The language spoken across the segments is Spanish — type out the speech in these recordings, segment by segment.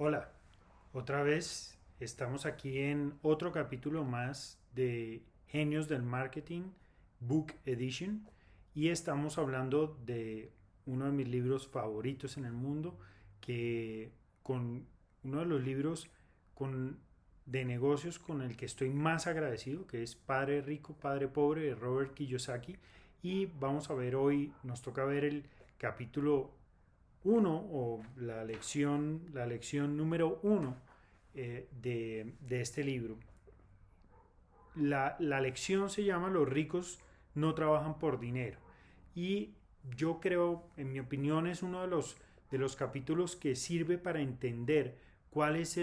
Hola, otra vez estamos aquí en otro capítulo más de Genios del Marketing Book Edition y estamos hablando de uno de mis libros favoritos en el mundo, que con uno de los libros con, de negocios con el que estoy más agradecido, que es Padre Rico, Padre Pobre de Robert Kiyosaki. Y vamos a ver hoy, nos toca ver el capítulo uno o la lección número uno de este libro. La lección se llama Los ricos no trabajan por dinero. Y yo creo, en mi opinión, es uno de los capítulos que sirve para entender cuál es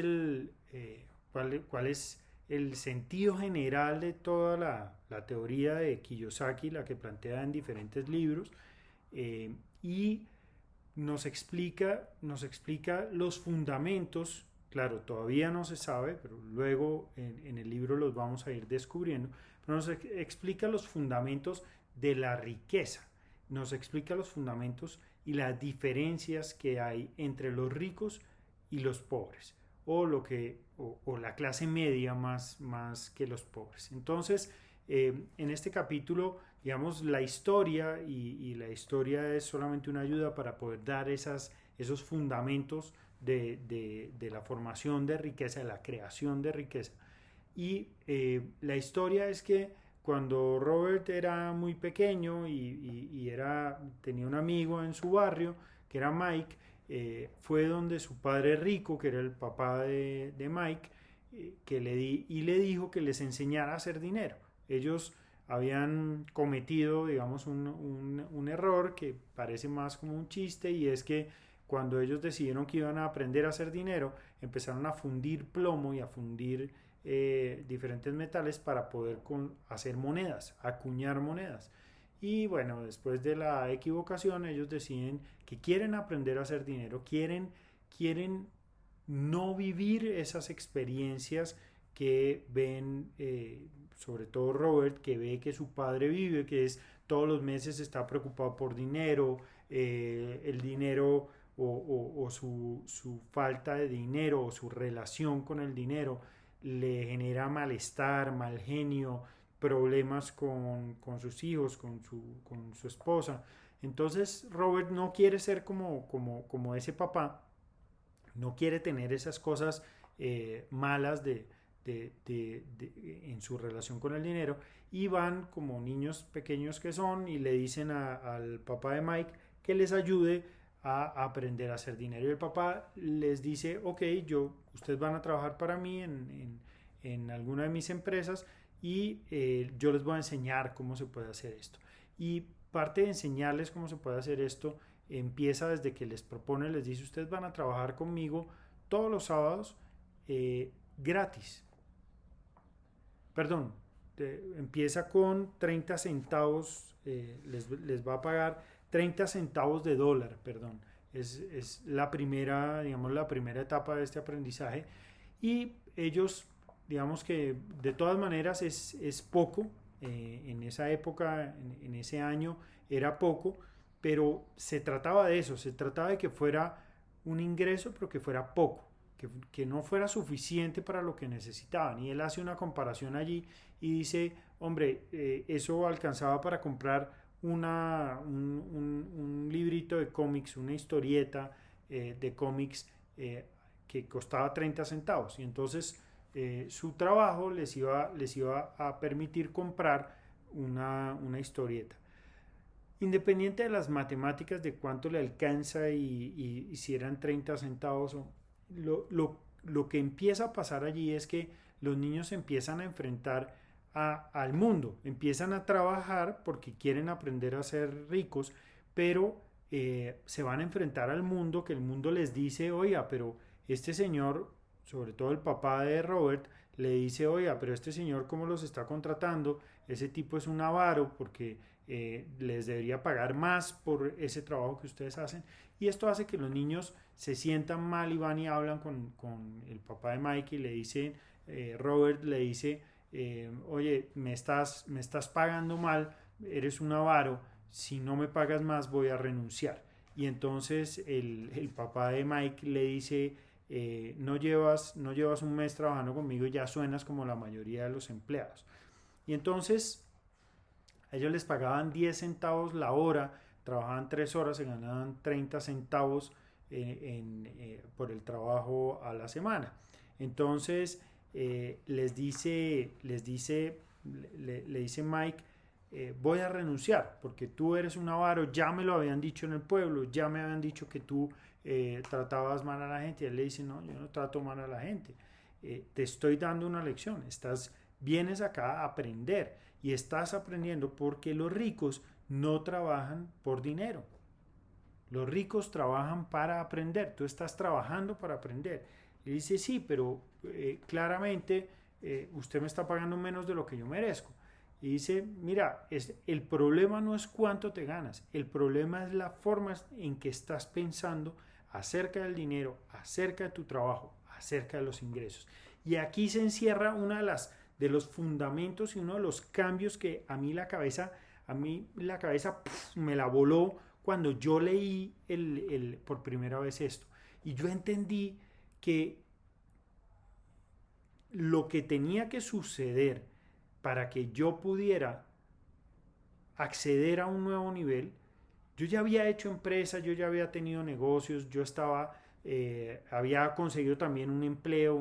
cuál es el sentido general de toda la teoría de Kiyosaki, la que plantea en diferentes libros, y nos explica los fundamentos. Claro, todavía no se sabe, pero luego en el libro los vamos a ir descubriendo. Pero nos explica los fundamentos de la riqueza, nos explica los fundamentos y las diferencias que hay entre los ricos y los pobres, o la clase media más que los pobres. Entonces, en este capítulo, digamos, la historia, y la historia es solamente una ayuda para poder dar esos fundamentos de la formación de riqueza, de la creación de riqueza. Y la historia es que cuando Robert era muy pequeño tenía un amigo en su barrio, que era Mike, fue donde su padre rico, que era el papá de Mike, y le dijo que les enseñara a hacer dinero. Ellos habían cometido, digamos, un error que parece más como un chiste, y es que cuando ellos decidieron que iban a aprender a hacer dinero, empezaron a fundir plomo y a fundir diferentes metales para poder hacer monedas, acuñar monedas. Y bueno, después de la equivocación, ellos deciden que quieren aprender a hacer dinero, quieren no vivir esas experiencias que ven, sobre todo Robert, que ve que su padre vive, que es todos los meses está preocupado por dinero, el dinero o su falta de dinero o su relación con el dinero le genera malestar, mal genio, problemas con sus hijos, con su esposa. Entonces Robert no quiere ser como ese papá, no quiere tener esas cosas malas en su relación con el dinero, y van como niños pequeños que son y le dicen al papá de Mike que les ayude a aprender a hacer dinero. Y el papá les dice, ok, ustedes van a trabajar para mí en alguna de mis empresas, y yo les voy a enseñar cómo se puede hacer esto. Y parte de enseñarles cómo se puede hacer esto empieza desde que les propone, les dice, ustedes van a trabajar conmigo todos los sábados gratis. Perdón, empieza con 30 centavos, les va a pagar 30 centavos de dólar, perdón. Es la primera, digamos, la primera etapa de este aprendizaje. Y ellos, digamos que de todas maneras es poco, en esa época, en ese año era poco, pero se trataba de eso, se trataba de que fuera un ingreso, pero que fuera poco, que no fuera suficiente para lo que necesitaban. Y él hace una comparación allí y dice, hombre, eso alcanzaba para comprar un librito de cómics, una historieta de cómics, que costaba 30 centavos. Y entonces su trabajo les iba a permitir comprar una historieta. Independiente de las matemáticas de cuánto le alcanza y si eran 30 centavos, lo que empieza a pasar allí es que los niños se empiezan a enfrentar al mundo, empiezan a trabajar porque quieren aprender a ser ricos, pero se van a enfrentar al mundo, que el mundo les dice, oiga, pero este señor, sobre todo el papá de Robert, le dice, oiga, pero este señor, ¿cómo los está contratando? Ese tipo es un avaro, porque les debería pagar más por ese trabajo que ustedes hacen. Y esto hace que los niños se sientan mal y van y hablan con el papá de Mike y le dice, Robert le dice, oye, me estás pagando mal, eres un avaro, si no me pagas más voy a renunciar. Y entonces el papá de Mike le dice, no llevas un mes trabajando conmigo y ya suenas como la mayoría de los empleados. Y entonces a ellos les pagaban 10 centavos la hora, trabajaban 3 horas, se ganaban 30 centavos por el trabajo a la semana. Entonces le dice Mike, voy a renunciar porque tú eres un avaro, ya me lo habían dicho en el pueblo, ya me habían dicho que tú tratabas mal a la gente. Y él le dice, no, yo no trato mal a la gente, te estoy dando una lección, vienes acá a aprender y estás aprendiendo porque los ricos no trabajan por dinero. Los ricos trabajan para aprender, tú estás trabajando para aprender. Y dice, sí, pero claramente usted me está pagando menos de lo que yo merezco. Y dice, mira, el problema no es cuánto te ganas, el problema es la forma en que estás pensando acerca del dinero, acerca de tu trabajo, acerca de los ingresos. Y aquí se encierra una de los fundamentos y uno de los cambios que a mí la cabeza me la voló cuando yo leí por primera vez esto. Y yo entendí que lo que tenía que suceder para que yo pudiera acceder a un nuevo nivel, yo ya había hecho empresa, yo ya había tenido negocios, había conseguido también un empleo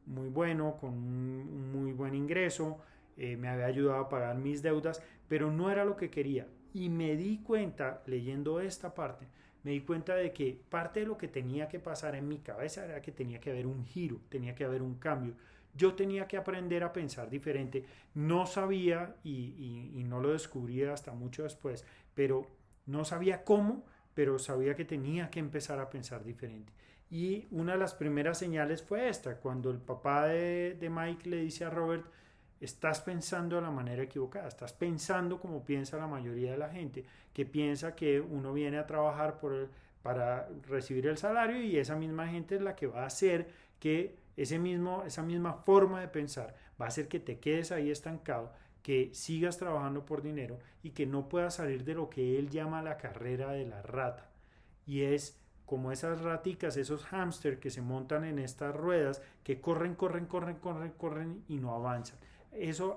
muy bueno, con un muy buen ingreso, me había ayudado a pagar mis deudas, pero no era lo que quería. Y me di cuenta, leyendo esta parte, me di cuenta de que parte de lo que tenía que pasar en mi cabeza era que tenía que haber un giro, tenía que haber un cambio. Yo tenía que aprender a pensar diferente. No sabía, y no lo descubrí hasta mucho después, pero no sabía cómo, pero sabía que tenía que empezar a pensar diferente. Y una de las primeras señales fue esta, cuando el papá de Mike le dice a Robert, estás pensando de la manera equivocada, estás pensando como piensa la mayoría de la gente, que piensa que uno viene a trabajar para recibir el salario y esa misma gente es la que va a hacer que esa misma forma de pensar va a hacer que te quedes ahí estancado, que sigas trabajando por dinero y que no puedas salir de lo que él llama la carrera de la rata. Y es como esas raticas, esos hámster que se montan en estas ruedas, que corren, corren, corren, corren, corren y no avanzan.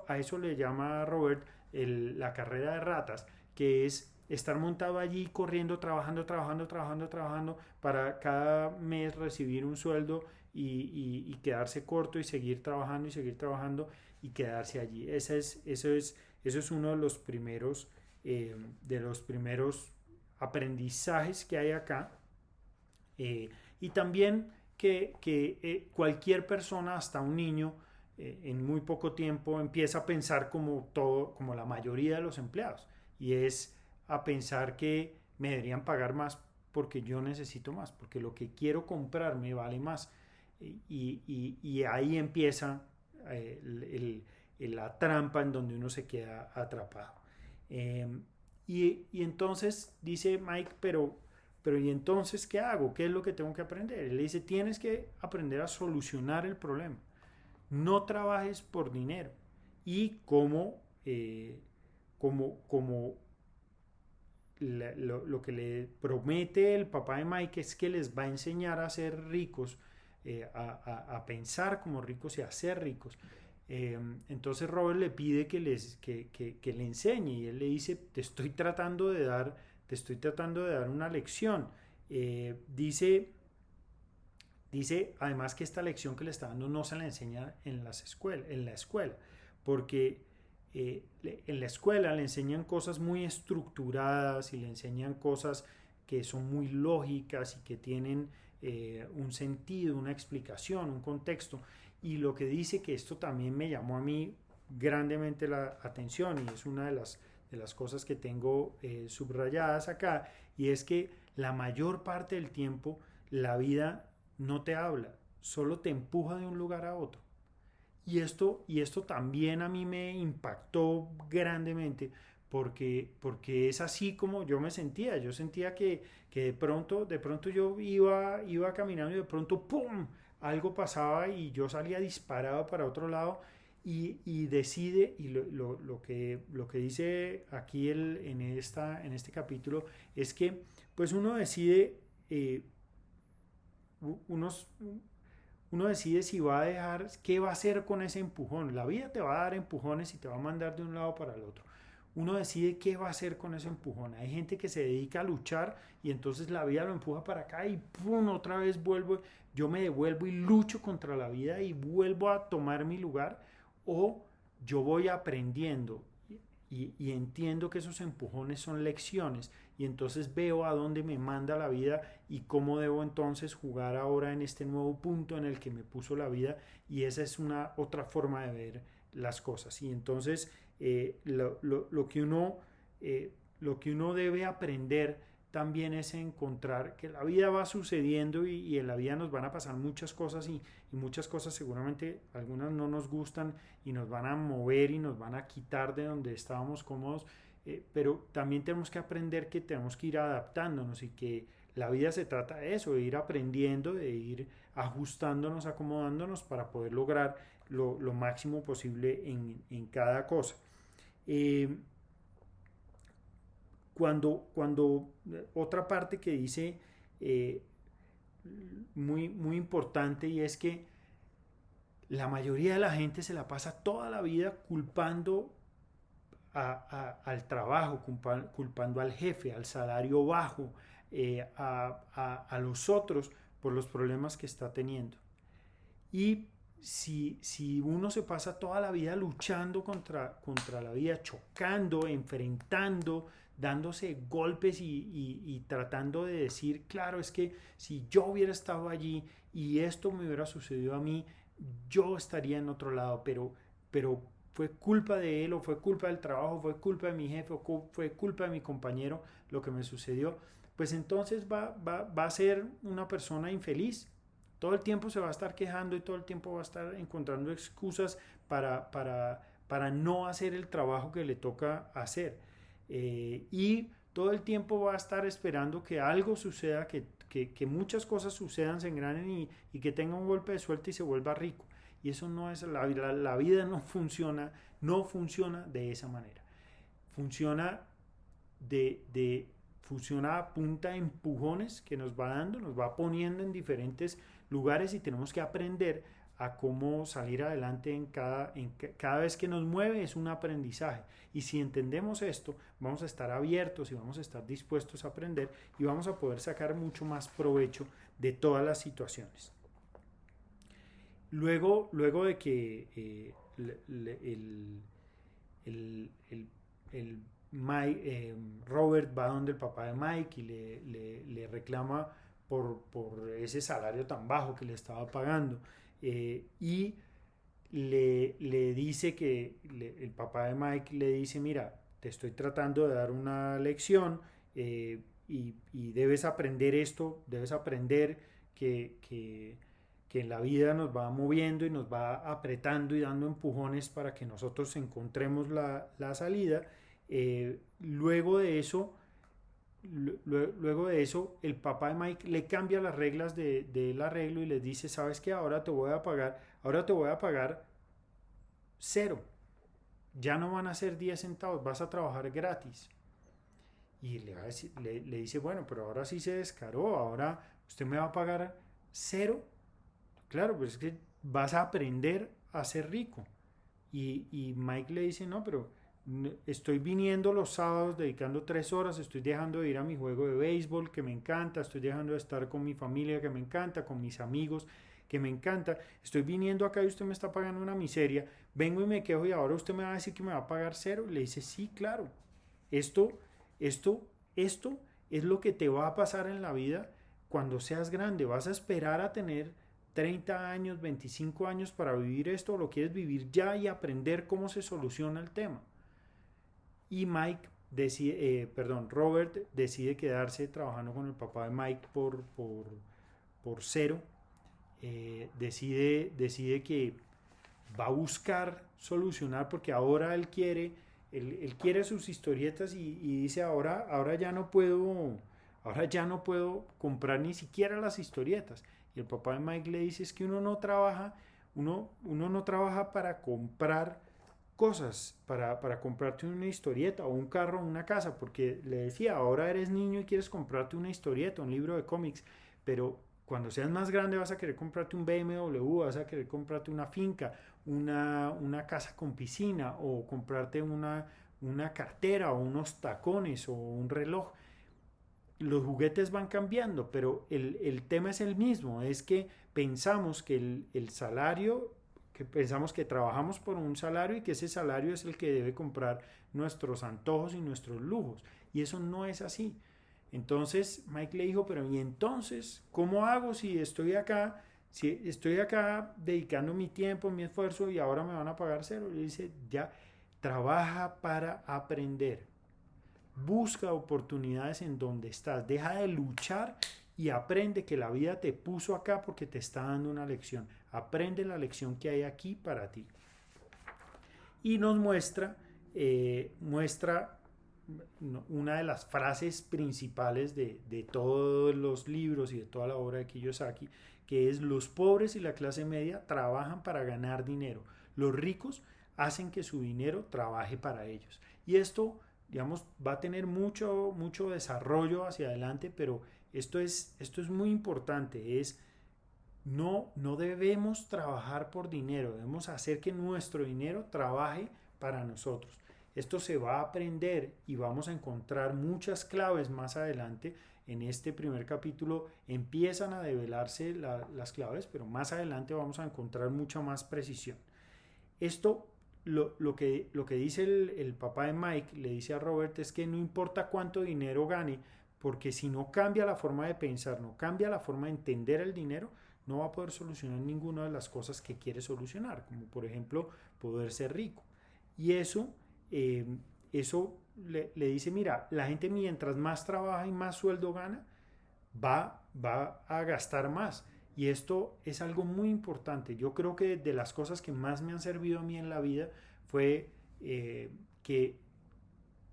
A eso le llama Robert la carrera de ratas, que es estar montado allí corriendo, trabajando, trabajando, trabajando, trabajando para cada mes recibir un sueldo y quedarse corto y seguir trabajando y quedarse allí. Eso es uno de los primeros aprendizajes que hay acá. Y también que cualquier persona, hasta un niño, en muy poco tiempo empieza a pensar como la mayoría de los empleados. Y es a pensar que me deberían pagar más porque yo necesito más, porque lo que quiero comprar me vale más. Y ahí empieza la trampa en donde uno se queda atrapado. Y entonces dice Mike, pero ¿y entonces qué hago? ¿Qué es lo que tengo que aprender? Él le dice, tienes que aprender a solucionar el problema. No trabajes por dinero. Y como lo que le promete el papá de Mike es que les va a enseñar a ser ricos, a pensar como ricos y a ser ricos. Entonces Robert le pide que le enseñe y él le dice, te estoy tratando de dar una lección. Dice además que esta lección que le está dando no se la enseña en la escuela, porque en la escuela le enseñan cosas muy estructuradas y le enseñan cosas que son muy lógicas y que tienen un sentido, una explicación, un contexto. Y lo que dice, que esto también me llamó a mí grandemente la atención y es una de las cosas que tengo subrayadas acá, y es que la mayor parte del tiempo la vida no te habla, solo te empuja de un lugar a otro. Y esto también a mí me impactó grandemente porque es así como yo me sentía. Yo sentía que de pronto yo iba caminando y de pronto ¡pum! Algo pasaba y yo salía disparado para otro lado y decide, y lo que dice aquí en este capítulo es que pues uno decide unos, uno decide si va a dejar, qué va a hacer con ese empujón. La vida te va a dar empujones y te va a mandar de un lado para el otro. Uno decide qué va a hacer con ese empujón. Hay gente que se dedica a luchar y entonces la vida lo empuja para acá y ¡pum! Otra vez vuelvo, yo me devuelvo y lucho contra la vida y vuelvo a tomar mi lugar. O yo voy aprendiendo y entiendo que esos empujones son lecciones y entonces veo a dónde me manda la vida y cómo debo entonces jugar ahora en este nuevo punto en el que me puso la vida, y esa es una otra forma de ver las cosas. Y entonces lo que uno debe aprender también es encontrar que la vida va sucediendo y en la vida nos van a pasar muchas cosas y muchas cosas seguramente algunas no nos gustan y nos van a mover y nos van a quitar de donde estábamos cómodos, pero también tenemos que aprender que tenemos que ir adaptándonos y que la vida se trata de eso, de ir aprendiendo, de ir ajustándonos, acomodándonos para poder lograr lo máximo posible en cada cosa. Eh, cuando otra parte que dice eh, muy importante, y es que la mayoría de la gente se la pasa toda la vida culpando al trabajo, culpando al jefe, al salario bajo, a los otros por los problemas que está teniendo. Y si uno se pasa toda la vida luchando contra la vida, chocando, enfrentando, dándose golpes y tratando de decir, claro, es que si yo hubiera estado allí y esto me hubiera sucedido a mí, yo estaría en otro lado, pero fue culpa de él o fue culpa del trabajo, fue culpa de mi jefe o fue culpa de mi compañero lo que me sucedió, pues entonces va a ser una persona infeliz. Todo el tiempo se va a estar quejando y todo el tiempo va a estar encontrando excusas para no hacer el trabajo que le toca hacer. Y todo el tiempo va a estar esperando que algo suceda, que muchas cosas sucedan, se engranen y que tenga un golpe de suerte y se vuelva rico. Y eso no es la vida, no funciona de esa manera. Funciona funciona a punta de empujones que nos va dando, nos va poniendo en diferentes lugares y tenemos que aprender a cómo salir adelante cada vez que nos mueve. Es un aprendizaje, y si entendemos esto vamos a estar abiertos y vamos a estar dispuestos a aprender y vamos a poder sacar mucho más provecho de todas las situaciones. Luego de que el Robert va donde el papá de Mike y le reclama por ese salario tan bajo que le estaba pagando, y le dice el papá de Mike le dice, mira, te estoy tratando de dar una lección, y debes aprender esto, debes aprender que en la vida nos va moviendo y nos va apretando y dando empujones para que nosotros encontremos la salida. Luego de eso, el papá de Mike le cambia las reglas del arreglo y les dice, sabes que ahora te voy a pagar 0, ya no van a ser 10 centavos, vas a trabajar gratis. Y le dice, bueno, pero ahora sí se descaró, ahora usted me va a pagar 0. Claro, pues es que vas a aprender a ser rico. Y Mike le dice, no, pero estoy viniendo los sábados dedicando 3 horas, estoy dejando de ir a mi juego de béisbol que me encanta, estoy dejando de estar con mi familia que me encanta, con mis amigos que me encanta, estoy viniendo acá y usted me está pagando una miseria, vengo y me quejo y ahora usted me va a decir que me va a pagar 0. Le dice, sí, claro, esto, esto es lo que te va a pasar en la vida cuando seas grande. Vas a esperar a tener 30 años, 25 años para vivir esto, o lo quieres vivir ya y aprender cómo se soluciona el tema. Y Robert decide quedarse trabajando con el papá de Mike por 0. Decide que va a buscar solucionar, porque ahora él quiere sus historietas y dice, ahora ya no puedo comprar ni siquiera las historietas. Y el papá de Mike le dice, es que uno no trabaja para comprar cosas, para comprarte una historieta o un carro o una casa, porque le decía, ahora eres niño y quieres comprarte una historieta, un libro de cómics, pero cuando seas más grande vas a querer comprarte un BMW, vas a querer comprarte una finca, una casa con piscina o comprarte una cartera o unos tacones o un reloj. Los juguetes van cambiando, pero el tema es el mismo, es que pensamos que el salario, que pensamos que trabajamos por un salario y que ese salario es el que debe comprar nuestros antojos y nuestros lujos. Y eso no es así. Entonces Mike le dijo, pero ¿y entonces cómo hago si estoy acá? Si estoy acá dedicando mi tiempo, mi esfuerzo y ahora me van a pagar cero. Le dice, ya, trabaja para aprender. Busca oportunidades en donde estás. Deja de luchar y aprende que la vida te puso acá porque te está dando una lección. Aprende la lección que hay aquí para ti. Y nos muestra una de las frases principales de todos los libros y de toda la obra de Kiyosaki, que es: los pobres y la clase media trabajan para ganar dinero. Los ricos hacen que su dinero trabaje para ellos. Y esto, digamos, va a tener mucho desarrollo hacia adelante, pero esto es muy importante. No debemos trabajar por dinero, debemos hacer que nuestro dinero trabaje para nosotros. Esto se va a aprender y vamos a encontrar muchas claves más adelante. En este primer capítulo empiezan a develarse las claves, pero más adelante vamos a encontrar mucha más precisión. Esto, lo que dice el papá de Mike, le dice a Robert, es que no importa cuánto dinero gane, porque si no cambia la forma de pensar, no cambia la forma de entender el dinero, no va a poder solucionar ninguna de las cosas que quiere solucionar, como por ejemplo poder ser rico. Y eh, eso le dice, mira, la gente mientras más trabaja y más sueldo gana, va a gastar más. Y esto es algo muy importante. Yo creo que de las cosas que más me han servido a mí en la vida fue que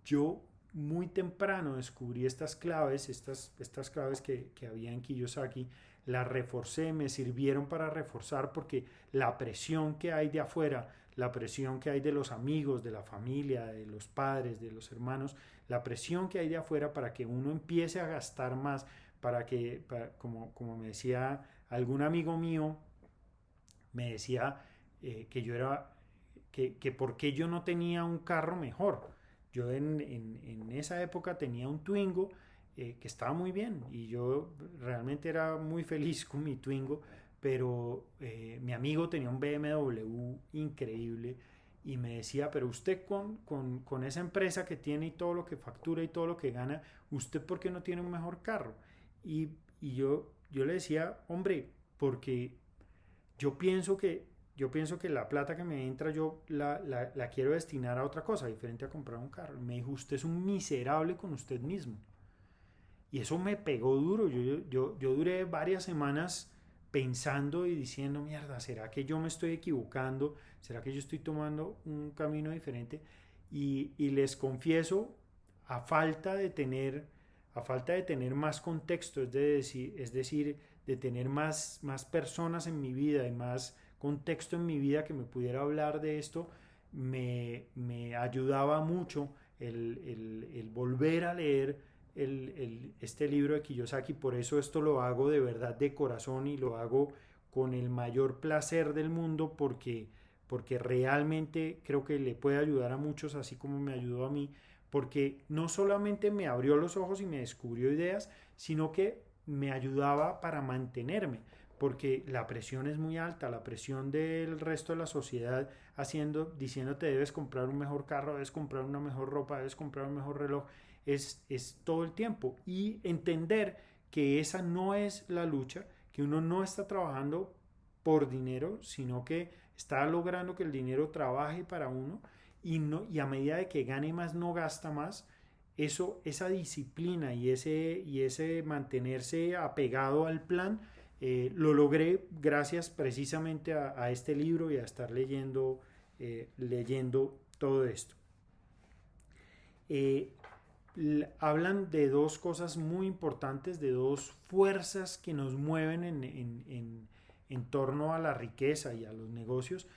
yo muy temprano descubrí estas claves, estas claves que había en Kiyosaki, las reforcé, me sirvieron para reforzar porque la presión que hay de afuera, la presión que hay de los amigos, de la familia, de los padres, de los hermanos, la presión que hay de afuera para que uno empiece a gastar más, como me decía algún amigo mío, me decía que yo era, que por qué yo no tenía un carro mejor. Yo en esa época tenía un Twingo que estaba muy bien y yo realmente era muy feliz con mi Twingo, pero mi amigo tenía un BMW increíble y me decía, pero usted con esa empresa que tiene y todo lo que factura y todo lo que gana, ¿usted por qué no tiene un mejor carro? Y yo le decía, hombre, porque yo pienso que, yo pienso que la plata que me entra yo la quiero destinar a otra cosa, diferente a comprar un carro. Me dijo, usted es un miserable con usted mismo. Y eso me pegó duro. Yo duré varias semanas pensando y diciendo, mierda, ¿será que yo me estoy equivocando? ¿Será que yo estoy tomando un camino diferente? Y les confieso, a falta de tener, a falta de tener más contexto, es decir, de tener más personas en mi vida y más contexto en mi vida que me pudiera hablar de esto, me ayudaba mucho el volver a leer este libro de Kiyosaki. Por eso esto lo hago de verdad de corazón y lo hago con el mayor placer del mundo porque realmente creo que le puede ayudar a muchos así como me ayudó a mí, porque no solamente me abrió los ojos y me descubrió ideas, sino que me ayudaba para mantenerme, porque la presión es muy alta, la presión del resto de la sociedad diciéndote debes comprar un mejor carro, debes comprar una mejor ropa, debes comprar un mejor reloj, es todo el tiempo. Y entender que esa no es la lucha, que uno no está trabajando por dinero, sino que está logrando que el dinero trabaje para uno y a medida de que gane más no gasta más. Esa disciplina y ese mantenerse apegado al plan, lo logré gracias precisamente a este libro y a estar leyendo todo esto. Eh, Hablan de dos cosas muy importantes, de dos fuerzas que nos mueven en torno a la riqueza y a los negocios.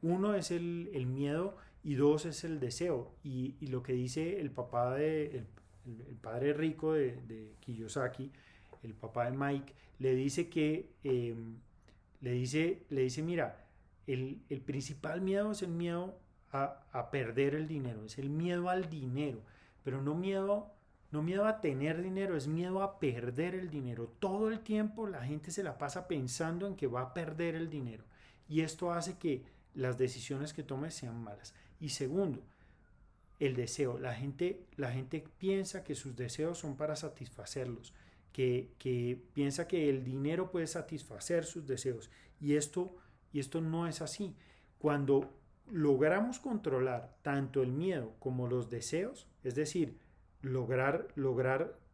Uno es el miedo y dos es el deseo. Lo que dice el padre rico de Kiyosaki el papá de Mike, le dice que, le dice, mira, el principal miedo es el miedo a perder el dinero, es el miedo al dinero, pero no miedo a tener dinero, es miedo a perder el dinero. Todo el tiempo la gente se la pasa pensando en que va a perder el dinero y esto hace que las decisiones que tome sean malas. Y segundo, el deseo. La gente piensa que sus deseos son para satisfacerlos, que piensa que el dinero puede satisfacer sus deseos y esto no es así. Cuando logramos controlar tanto el miedo como los deseos, es decir, lograr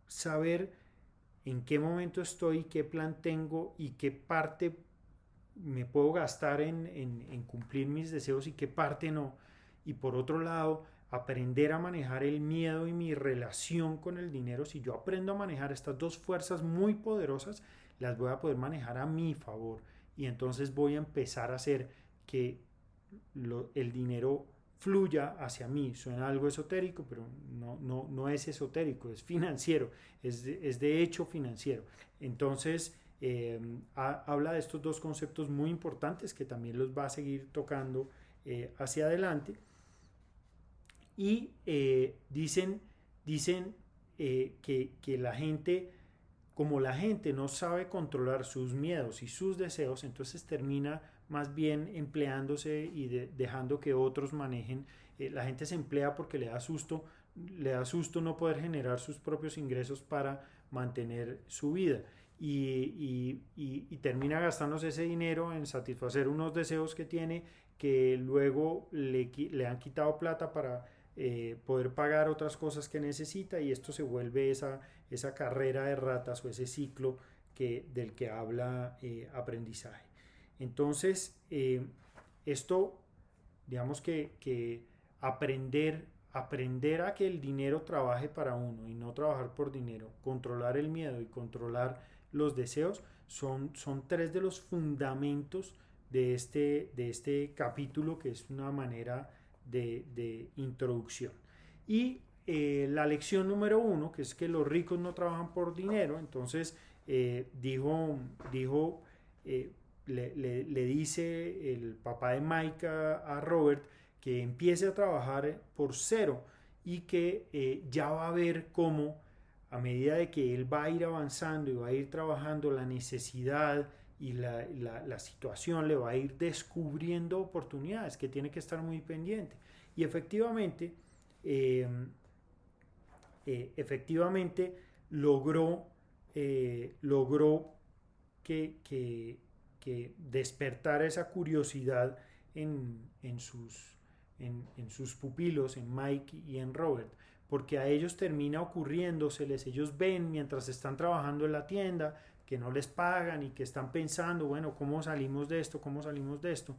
saber en qué momento estoy, qué plan tengo y qué parte me puedo gastar en cumplir mis deseos y qué parte no. Y por otro lado, aprender a manejar el miedo y mi relación con el dinero. Si yo aprendo a manejar estas dos fuerzas muy poderosas, las voy a poder manejar a mi favor. Y entonces voy a empezar a hacer que el dinero fluya hacia mí. Suena algo esotérico, pero no es esotérico, es financiero, es de hecho financiero. Entonces, habla de estos dos conceptos muy importantes que también los va a seguir tocando hacia adelante. Y dicen que la gente, como la gente no sabe controlar sus miedos y sus deseos, entonces termina más bien empleándose y dejando que otros manejen. La gente se emplea porque le da susto no poder generar sus propios ingresos para mantener su vida. Y termina gastándose ese dinero en satisfacer unos deseos que tiene que luego le han quitado plata para poder pagar otras cosas que necesita y esto se vuelve esa carrera de ratas o ese ciclo del que habla aprendizaje. Entonces, esto, digamos que aprender a que el dinero trabaje para uno y no trabajar por dinero, controlar el miedo y controlar los deseos, son tres de los fundamentos de este capítulo, que es una manera de introducción. Y la lección número 1, que es que los ricos no trabajan por dinero, entonces le dice el papá de Mike a Robert que empiece a trabajar por cero y que ya va a ver cómo a medida de que él va a ir avanzando y va a ir trabajando, la necesidad y la situación le va a ir descubriendo oportunidades que tiene que estar muy pendiente. Y efectivamente, logró que despertara esa curiosidad en sus pupilos, en Mike y en Robert, porque a ellos termina ocurriéndoseles, ellos ven mientras están trabajando en la tienda que no les pagan y que están pensando, bueno, ¿cómo salimos de esto? ¿Cómo salimos de esto?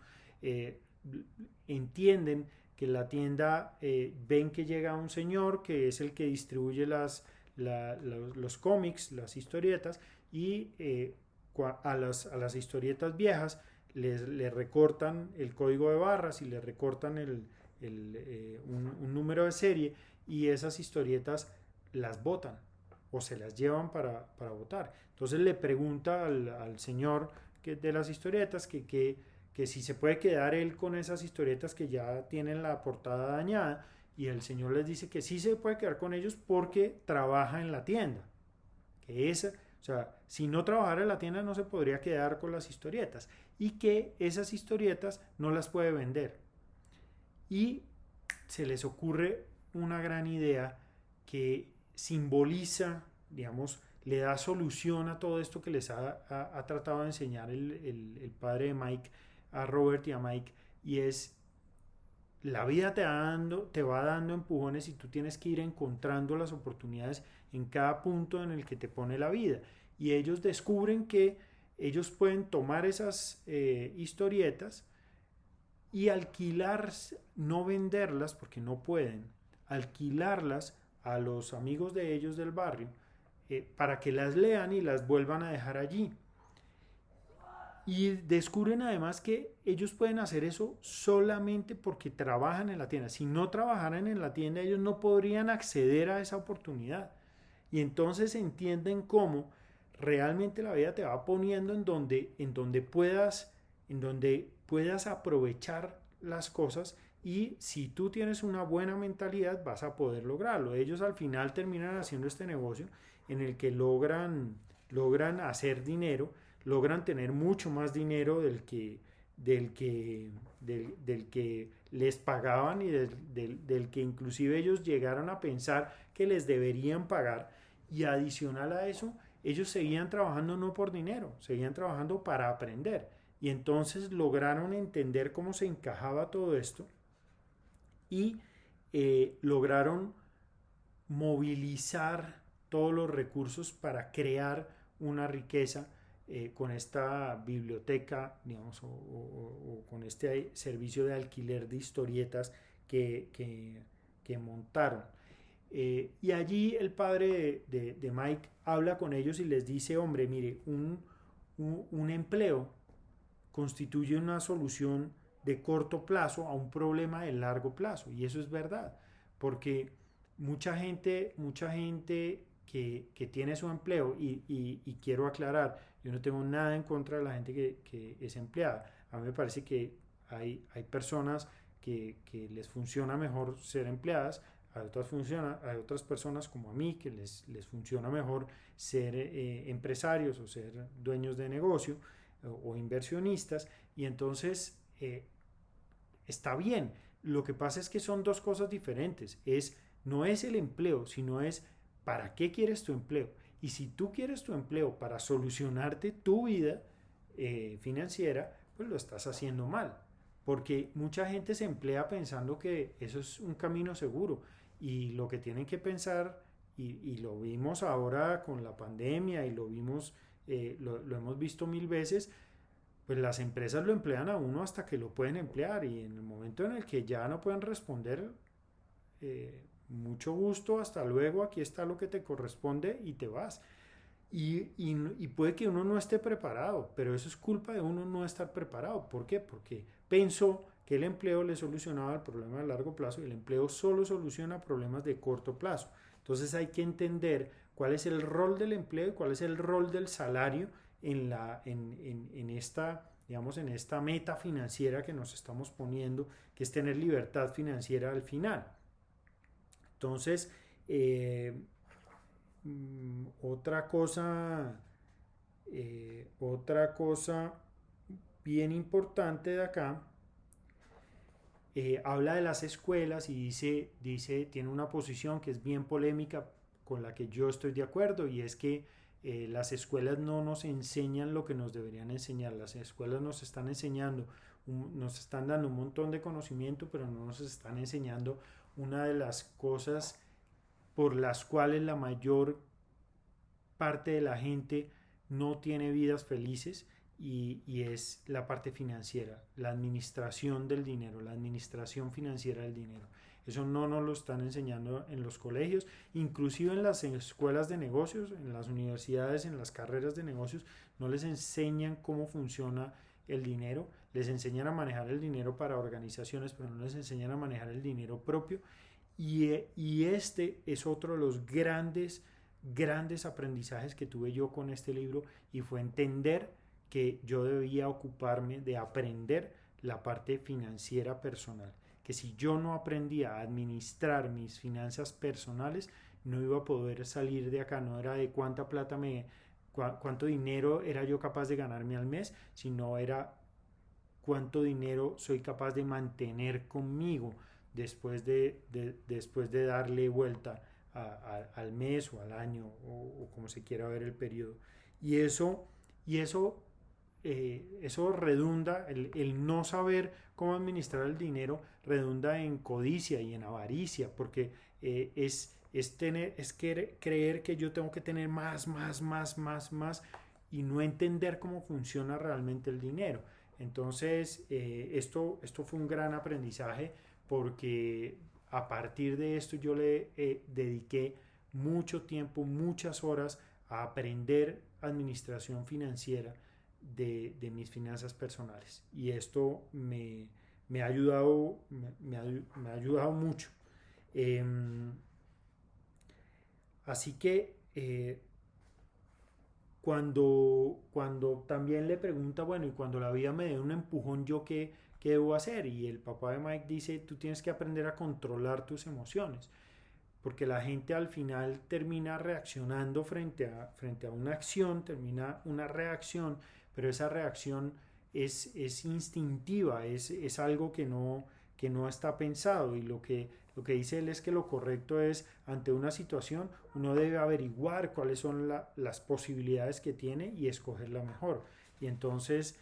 Entienden que en la tienda ven que llega un señor que es el que distribuye los cómics, las historietas, y a las historietas viejas les recortan el código de barras y les recortan un número de serie y esas historietas las botan o se las llevan para votar. Entonces le pregunta al señor de las historietas que si se puede quedar él con esas historietas que ya tienen la portada dañada, y el señor les dice que sí se puede quedar con ellos porque trabaja en la tienda. O sea, si no trabajara en la tienda no se podría quedar con las historietas y que esas historietas no las puede vender. Y se les ocurre una gran idea que simboliza, digamos, le da solución a todo esto que les ha tratado de enseñar el padre de Mike a Robert y a Mike, y es: la vida te va dando empujones y tú tienes que ir encontrando las oportunidades en cada punto en el que te pone la vida. Y ellos descubren que ellos pueden tomar esas historietas y alquilarlas, no venderlas porque no pueden, alquilarlas a los amigos de ellos del barrio para que las lean y las vuelvan a dejar allí. Y descubren además que ellos pueden hacer eso solamente porque trabajan en la tienda. Si no trabajaran en la tienda, ellos no podrían acceder a esa oportunidad. Y entonces entienden cómo realmente la vida te va poniendo en donde puedas aprovechar las cosas, y si tú tienes una buena mentalidad vas a poder lograrlo. Ellos al final terminan haciendo este negocio en el que logran hacer dinero, logran tener mucho más dinero del que, del que les pagaban, y del que inclusive ellos llegaron a pensar que les deberían pagar. Y adicional a eso, ellos seguían trabajando no por dinero, seguían trabajando para aprender. Y entonces lograron entender cómo se encajaba todo esto, y lograron movilizar todos los recursos para crear una riqueza con esta biblioteca, digamos, o con este servicio de alquiler de historietas que montaron. Y allí el padre de Mike habla con ellos y les dice, hombre, mire, un empleo constituye una solución de corto plazo a un problema de largo plazo. Y eso es verdad, porque mucha gente que tiene su empleo, y quiero aclarar, yo no tengo nada en contra de la gente que es empleada. A mí me parece que hay personas que les funciona mejor ser empleadas, hay otras personas como a mí que les funciona mejor ser empresarios o ser dueños de negocio o inversionistas, y entonces está bien. Lo que pasa es que son dos cosas diferentes. No es el empleo, sino es para qué quieres tu empleo. Y si tú quieres tu empleo para solucionarte tu vida financiera, pues lo estás haciendo mal. Porque mucha gente se emplea pensando que eso es un camino seguro. Y lo que tienen que pensar, y lo vimos ahora con la pandemia, y lo hemos visto mil veces, pues las empresas lo emplean a uno hasta que lo pueden emplear, y en el momento en el que ya no pueden responder, mucho gusto, hasta luego, aquí está lo que te corresponde, y te vas. Y puede que uno no esté preparado, pero eso es culpa de uno no estar preparado. ¿Por qué? Porque pensó que el empleo le solucionaba el problema de largo plazo, y el empleo solo soluciona problemas de corto plazo. Entonces hay que entender cuál es el rol del empleo y cuál es el rol del salario en esta, digamos, en esta meta financiera que nos estamos poniendo, que es tener libertad financiera al final. Entonces, otra cosa bien importante de acá, habla de las escuelas, y tiene una posición que es bien polémica, con la que yo estoy de acuerdo, y es que las escuelas no nos enseñan lo que nos deberían enseñar. Las escuelas nos están enseñando, nos están dando un montón de conocimiento, pero no nos están enseñando una de las cosas por las cuales la mayor parte de la gente no tiene vidas felices, y es la parte financiera, la administración del dinero, la administración financiera del dinero. Eso no nos lo están enseñando en los colegios, inclusive en las escuelas de negocios, en las universidades, en las carreras de negocios, no les enseñan cómo funciona el dinero. Les enseñan a manejar el dinero para organizaciones, pero no les enseñan a manejar el dinero propio. Y este es otro de los grandes aprendizajes que tuve yo con este libro, y fue entender que yo debía ocuparme de aprender la parte financiera personal, que si yo no aprendía a administrar mis finanzas personales, no iba a poder salir de acá. No era de cuánto dinero era yo capaz de ganarme al mes, sino era cuánto dinero soy capaz de mantener conmigo después de darle vuelta al mes o al año, o como se quiera ver el periodo. Y eso redunda, el no saber cómo administrar el dinero redunda en codicia y en avaricia, porque es creer que yo tengo que tener más, y no entender cómo funciona realmente el dinero. Entonces, esto fue un gran aprendizaje, porque a partir de esto yo le dediqué mucho tiempo, muchas horas, a aprender administración financiera de mis finanzas personales, y esto me ha ayudado, me ha ayudado mucho. Así que cuando también le pregunta, bueno, y cuando la vida me dé un empujón, ¿yo qué debo hacer? Y el papá de Mike dice, tú tienes que aprender a controlar tus emociones, porque la gente al final termina reaccionando frente a una acción, termina una reacción, pero esa reacción es instintiva, es algo que no está pensado, y lo que dice él es que lo correcto es, ante una situación, uno debe averiguar cuáles son las posibilidades que tiene y escoger la mejor. Y entonces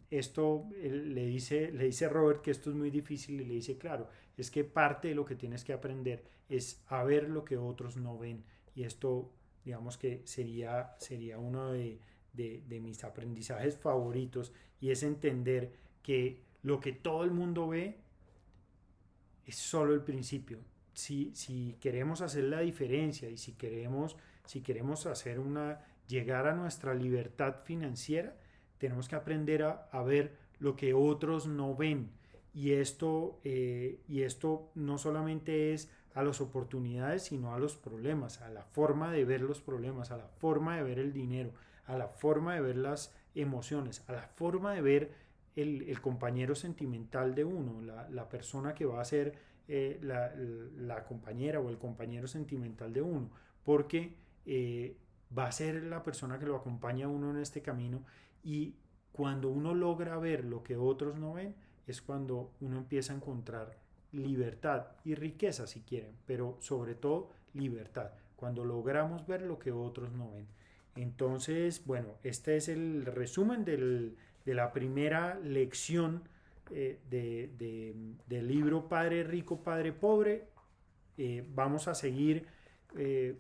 esto le dice Robert que esto es muy difícil, y le dice, claro, es que parte de lo que tienes que aprender es a ver lo que otros no ven. Y esto, digamos que sería uno de mis aprendizajes favoritos, y es entender que lo que todo el mundo ve es solo el principio. Si queremos hacer la diferencia, y si queremos hacer llegar a nuestra libertad financiera, tenemos que aprender a ver lo que otros no ven. Y esto no solamente es a las oportunidades, sino a los problemas, a la forma de ver los problemas, a la forma de ver el dinero, a la forma de ver las emociones, a la forma de ver el compañero sentimental de uno, la persona que va a ser la compañera o el compañero sentimental de uno, porque va a ser la persona que lo acompaña a uno en este camino. Y cuando uno logra ver lo que otros no ven, es cuando uno empieza a encontrar libertad y riqueza, si quieren, pero sobre todo libertad, cuando logramos ver lo que otros no ven. Entonces, bueno, este es el resumen de la primera lección del libro Padre Rico, Padre Pobre. Vamos a seguir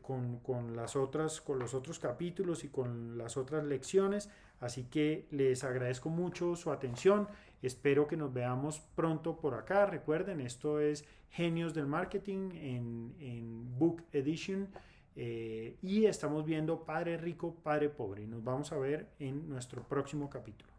con los otros capítulos y con las otras lecciones, así que les agradezco mucho su atención. Espero que nos veamos pronto por acá. Recuerden, esto es Genios del Marketing en Book Edition, y estamos viendo Padre Rico, Padre Pobre. Nos vamos a ver en nuestro próximo capítulo.